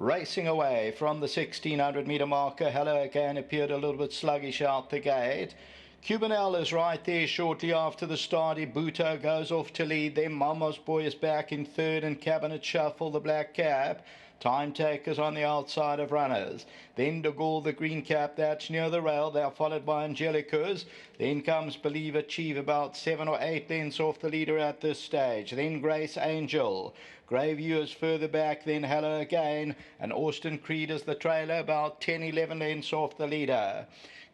racing away from the 1600-meter marker. Hello Again appeared a little bit sluggish out the gate. Cubanel is right there shortly after the start. IBUTHO goes off to lead. Then Mama's Boy is back in third, and Cabinet Shuffle, the black cap. Time Takers on the outside of runners. Then De Gaulle, the green cap, that's near the rail. They're followed by Angelicus. Then comes Believe Achieve, about 7 or 8 lengths off the leader at this stage. Then Grace Angel. Greyville is further back, then Hello Again. And Austin Creed is the trailer, about 10, 11 lengths off the leader.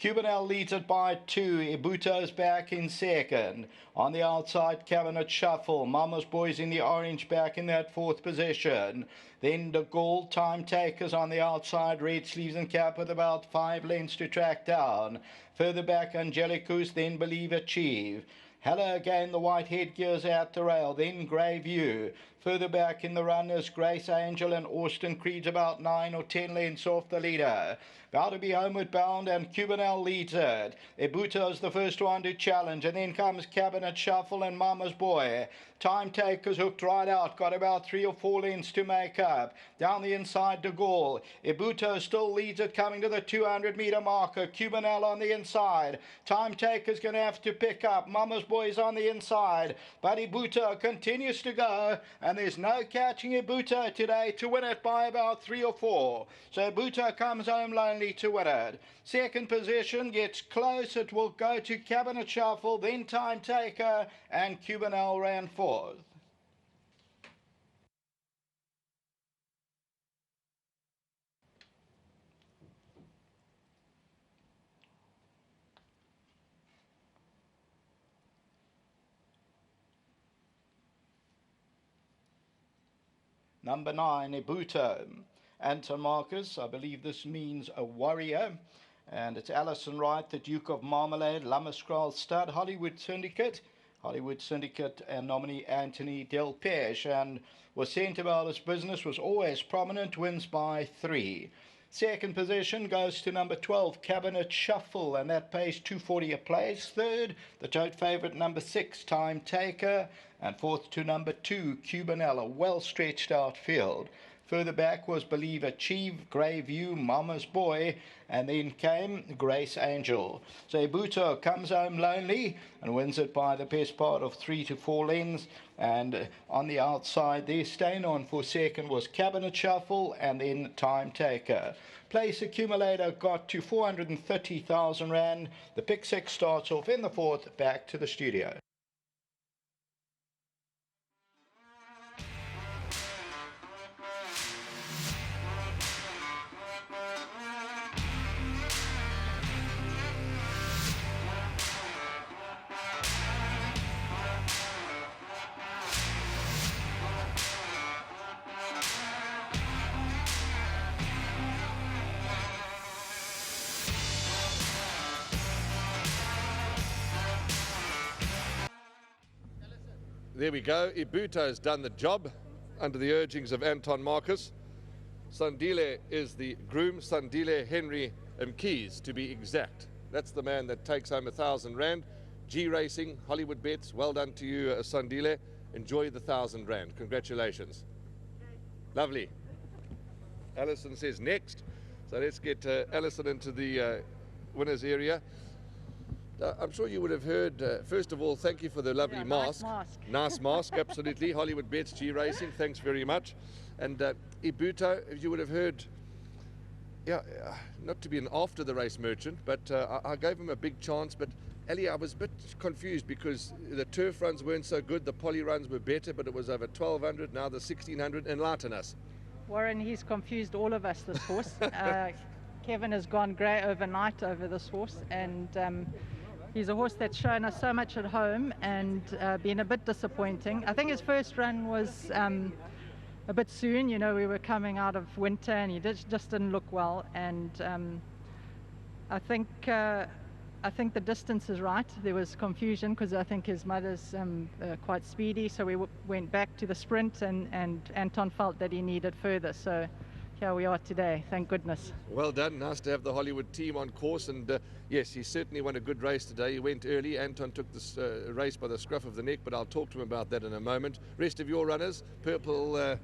Cubanel leads it by 2. IBUTHO is back in second. On the outside, Cabinet Shuffle. Mama's Boys in the orange back in that fourth position. Then De Gaulle, Time Takers on the outside. Red Sleeves and Cap with about 5 lengths to track down. Further back, Angelicus, then Believe Achieve. Hello Again, the white headgears at the rail. Then Greyville. Further back in the runners, Grace Angel and Austin Creed's about 9 or 10 lengths off the leader. About to be homeward bound, and Cubanel leads it. IBUTHO's the first one to challenge, and then comes Cabinet Shuffle and Mama's Boy. Time Takers hooked right out, got about 3 or 4 lengths to make up. Down the inside, De Gaulle. IBUTHO still leads it, coming to the 200-meter marker. Cubanel on the inside. Time Takers going to have to pick up. Mama's Boy's on the inside, but IBUTHO continues to go, and there's no catching IBUTHO today to win it by about 3 or 4. So IBUTHO comes home lonely to win it. Second position gets close. It will go to Cabinet Shuffle, then Time Taker, and Cubanel ran fourth. Number 9, IBUTHO. Anton Marcus, I believe this means a warrior. And it's Alison Wright, the Duke of Marmalade, Lammerskral Stud, Hollywood Syndicate, and nominee Anthony Del Peche. And was sent about his business, was always prominent, wins by 3. Second position goes to number 12, Cabinet Shuffle, and that pays 240 a place. Third, the tote favourite, number 6, Time Taker. And fourth to number 2, Cubanel, a well-stretched out field. Further back was Believe Achieve, Greyville, Mama's Boy, and then came Grace Angel. So IBUTHO comes home lonely and wins it by the best part of 3 to 4 lengths. And on the outside there, staying on for second was Cabinet Shuffle and then Time Taker. Place accumulator got to 430,000 Rand. The pick 6 starts off in the fourth, back to the studio. There we go. IBUTHO's done the job under the urgings of Anton Marcus. Sandile is the groom, Sandile Henry Mkeys to be exact. That's the man that takes home 1,000 Rand. G Racing, Hollywoodbets, well done to you, Sandile. Enjoy the 1,000 Rand. Congratulations. Lovely. Alison says next. So let's get Alison into the winners area. I'm sure you would have heard, first of all, thank you for the lovely mask. Nice mask, absolutely. Hollywoodbets, G Racing, thanks very much. And IBUTHO, you would have heard, not to be an after the race merchant, but I gave him a big chance. But Ali, I was a bit confused because the turf runs weren't so good, the poly runs were better, but it was over 1,200, now the 1,600. Enlighten us. Warren, he's confused all of us, this horse. Kevin has gone grey overnight over this horse, and he's a horse that's shown us so much at home and been a bit disappointing. I think his first run was a bit soon. You know, we were coming out of winter and he just didn't look well. And I think the distance is right. There was confusion because I think his mother's quite speedy. So we went back to the sprint, and Anton felt that he needed further. So here we are today, thank goodness. Well done, nice to have the Hollywood team on course, and yes, he certainly won a good race today. He went early. Anton took this race by the scruff of the neck, but I'll talk to him about that in a moment. Rest of your runners, purple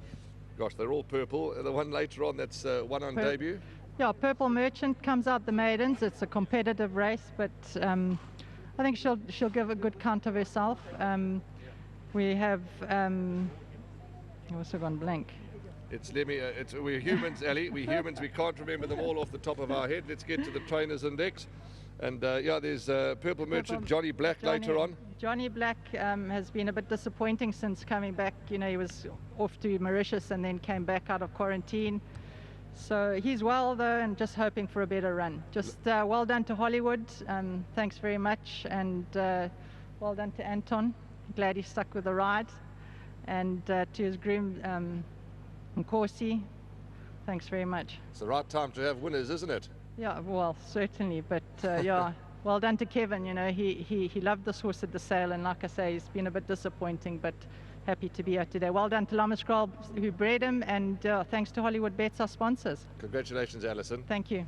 Gosh, they're all purple. The one later on, that's one on debut. Yeah, Purple Merchant comes out the maidens. It's a competitive race, but I think she'll give a good count of herself. We have I've also gone blank. We're humans, Ellie. We're humans. We can't remember them all off the top of our head. Let's get to the trainers index. And yeah, there's Purple Merchant, Johnny Black later on. Johnny Black has been a bit disappointing since coming back. You know, he was off to Mauritius and then came back out of quarantine. So he's well though, and just hoping for a better run. Just well done to Hollywood. Thanks very much, and well done to Anton. Glad he stuck with the ride, and to his groom Nkosi. Thanks very much. It's the right time to have winners, isn't it? Yeah, well, certainly, but yeah, well done to Kevin. You know, he loved this horse at the sale, and like I say, he's been a bit disappointing, but happy to be here today. Well done to Lamaskrol who bred him, and thanks to Hollywoodbets, our sponsors. Congratulations, Alison. Thank you.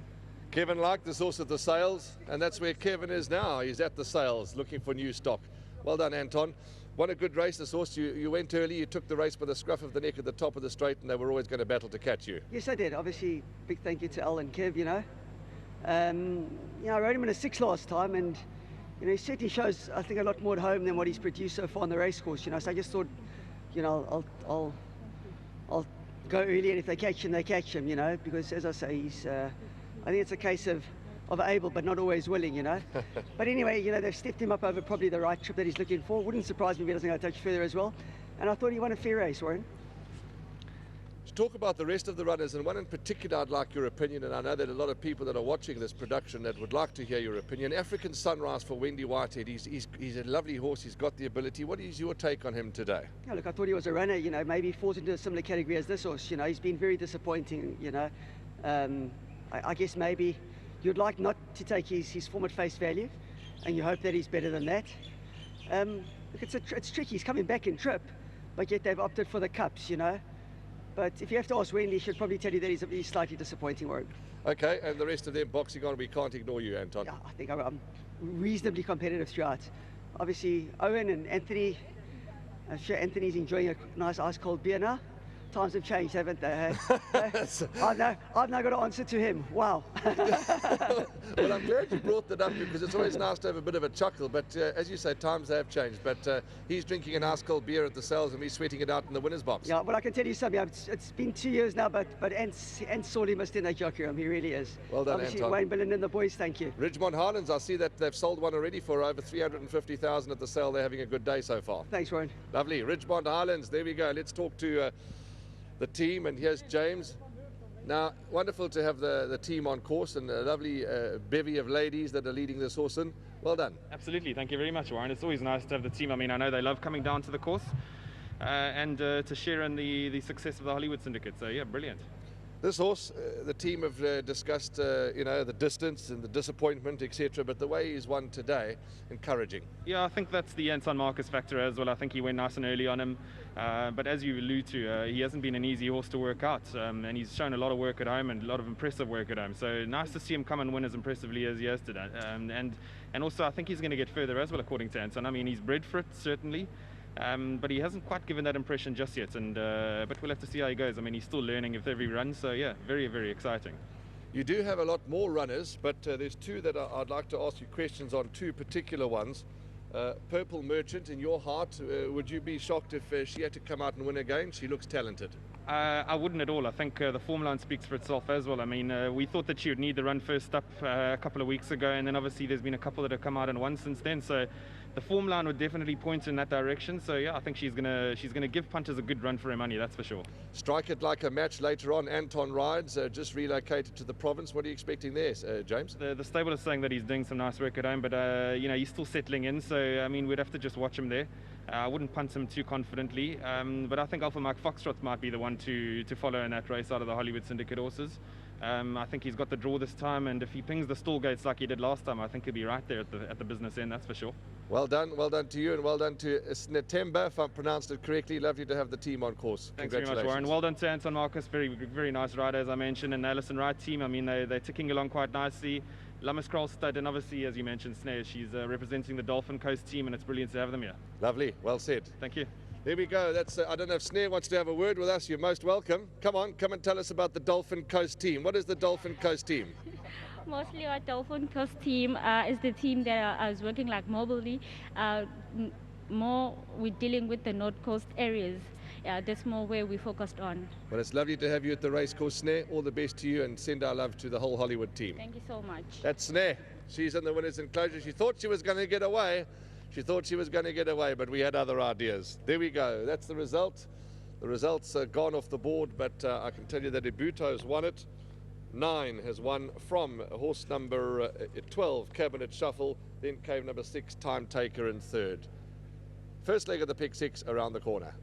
Kevin liked this horse at the sales, and that's where Kevin is now. He's at the sales looking for new stock. Well done, Anton. Won a good race, this horse. You went early, you took the race by the scruff of the neck at the top of the straight, and they were always going to battle to catch you. Yes, I did. Obviously, big thank you to Al and Kev, you know. You know, I rode him in a 6 last time, and you know, he certainly shows, I think, a lot more at home than what he's produced so far on the race course, you know. So I just thought, you know, I'll go early, and if they catch him, you know, because as I say, he's I think it's a case of able but not always willing, you know. But anyway, you know, they've stepped him up over probably the right trip that he's looking for. Wouldn't surprise me if he doesn't go touch further as well. And I thought he won a fair race, Warren. To talk about the rest of the runners, and one in particular I'd like your opinion, and I know that a lot of people that are watching this production that would like to hear your opinion. African Sunrise for Wendy Whitehead. He's a lovely horse. He's got the ability. What is your take on him today? Yeah, look, I thought he was a runner, you know, maybe he falls into a similar category as this horse, you know. He's been very disappointing, you know. I guess maybe you'd like not to take his form at face value, and you hope that he's better than that. Look, it's tricky. He's coming back in trip, but yet they've opted for the cups, you know. But if you have to ask Wendy, she'll probably tell you that he's slightly disappointing, Warren. Okay, and the rest of them boxing on, we can't ignore you, Anton. Yeah, I think I'm reasonably competitive throughout. Obviously, Owen and Anthony, I'm sure Anthony's enjoying a nice ice-cold beer now. Times have changed, haven't they? I've now got to answer to him. Wow. Well, I'm glad you brought that up, because it's always nice to have a bit of a chuckle. But as you say, times have changed. But he's drinking an ice-cold beer at the sales, and he's sweating it out in the winner's box. Yeah, well, I can tell you something. It's been 2 years now, but Ant's sorely missed in that jockey room. He really is. Well done, obviously, Anton. Wayne Billen and the boys, thank you. Ridgemont Highlands, I see that they've sold one already for over 350,000 at the sale. They're having a good day so far. Thanks, Warren. Lovely. Ridgemont Highlands, there we go. Let's talk to the team, and here's James. Now, wonderful to have the team on course, and a lovely bevy of ladies that are leading this horse in. Well done. Absolutely, thank you very much, Warren. It's always nice to have the team. I mean, I know they love coming down to the course and to share in the success of the Hollywood Syndicate. So yeah, brilliant. This horse, the team have discussed, you know, the distance and the disappointment, etc. But the way he's won today, encouraging. Yeah, I think that's the Anton Marcus factor as well. I think he went nice and early on him. But as you allude to, he hasn't been an easy horse to work out. And he's shown a lot of work at home and a lot of impressive work at home. So nice to see him come and win as impressively as he has today. And also, I think he's going to get further as well, according to Anton. I mean, he's bred for it, certainly. But he hasn't quite given that impression just yet, but we'll have to see how he goes. I mean, he's still learning with every run, so yeah, very, very exciting. You do have a lot more runners, but there's two that I'd like to ask you questions on, two particular ones. Purple Merchant, in your heart, would you be shocked if she had to come out and win again? She looks talented. I wouldn't at all. I think the form line speaks for itself as well. I mean, we thought that she would need the run first up a couple of weeks ago, and then obviously there's been a couple that have come out and won since then. So the form line would definitely point in that direction. So yeah, I think she's gonna give punters a good run for her money. That's for sure. Strike it like a match later on. Anton rides, just relocated to the province. What are you expecting there, James? The stable is saying that he's doing some nice work at home, but you know, he's still settling in. So I mean, we'd have to just watch him there. I wouldn't punt him too confidently, but I think Alpha Mike Foxtrot might be the one to follow in that race out of the Hollywood Syndicate horses. I think he's got the draw this time, and if he pings the stall gates like he did last time, I think he'll be right there at the business end, that's for sure. Well done to you, and well done to Snetemba, if I pronounced it correctly. Lovely to have the team on course. Thanks very much, Warren. Well done to Anton Marcus, very, very nice rider, as I mentioned, and the Alison Wright team. I mean, they're ticking along quite nicely. Lamaskrol stud, and obviously, as you mentioned, Snare, she's representing the Dolphin Coast team, and it's brilliant to have them here. Lovely, well said. Thank you. There we go. That's. I don't know if Snare wants to have a word with us. You're most welcome. Come on, come and tell us about the Dolphin Coast team. What is the Dolphin Coast team? Mostly our Dolphin Coast team is the team that is working like mobilely. More we're dealing with the North Coast areas. That's more where we focused on. Well, it's lovely to have you at the racecourse, Snare. All the best to you, and send our love to the whole Hollywood team. Thank you so much. That's Snare. She's in the winners' enclosure. She thought she was going to get away. But we had other ideas. There we go. That's the result. The results are gone off the board, but I can tell you that IBUTHO has won it. 9 has won from horse number 12, Cabinet Shuffle. Then came number 6, Time Taker, in third. First leg of the pick 6 around the corner.